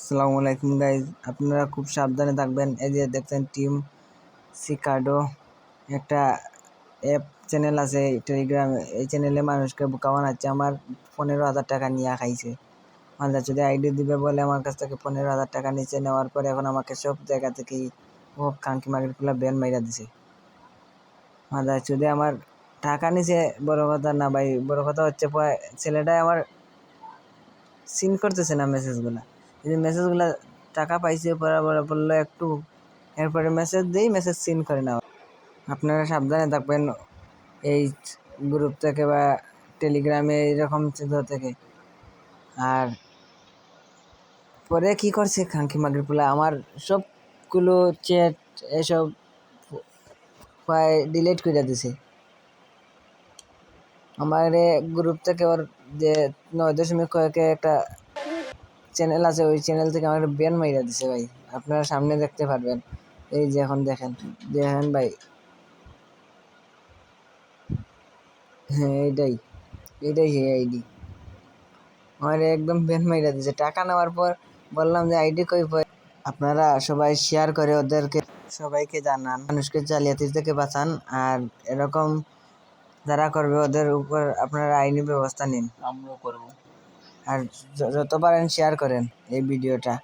আসসালামু আলাইকুম গাইজ, আপনারা খুব সাবধানে থাকবেন। এই যে দেখছেন টিম সিকাডো একটা অ্যাপ চ্যানেল আছে টেলিগ্রামে। এই চ্যানেলে মানুষকে বোকা বানাচ্ছে। আমার 15,000 টাকা নিয়ে খাইছে। মালদা যদি আইডি দিবে বলে আমার কাছ থেকে 15,000 টাকা নিচে নেওয়ার পরে এখন আমাকে সব জায়গা থেকেই ও কাঙ্কি মার্কেটগুলো ব্যান মাইরা দিছে। মালদা যদি আমার টাকা নিচে বড় কথা না ভাই, বড় কথা হচ্ছে ছেলেটাই আমার সিন করতেছে না মেসেজগুলা। যদি মেসেজগুলা টাকা পাইছে বললো একটু, এরপরে মেসেজ দিই, মেসেজ সিন করে না। আপনারা সাবধানে থাকবেন এই গ্রুপ থেকে বা টেলিগ্রামে এরকম থেকে। আর পরে কি করছে খাঙ্কি মাগরিপুলা, আমার সবগুলো চ্যাট এসব ডিলিট করে দিছে। আমার গ্রুপ থেকে ওর যে 9 কয়েকে একটা চ্যানেল আছে, ওই চ্যানেল থেকে আমার ব্যান মাইরা দিছে ভাই। আপনারা সামনে দেখতে পারবেন। এই যে এখন দেখেন ভাই, হ্যাঁ এইটাই সেই আইডি। আমার একদম ব্যান মাইরা দিছে। টাকা নেওয়ার পর বললাম যে আইডি কই পাই। আপনারা সবাই শেয়ার করে ওদেরকে সবাইকে জানান, মানুষকে জালিয়াতি থেকে বাঁচান। আর এরকম যারা করবে ওদের উপর আপনারা আইনি ব্যবস্থা নিন। আমরাও করব। আর যত পারেন শেয়ার করেন এই ভিডিওটা।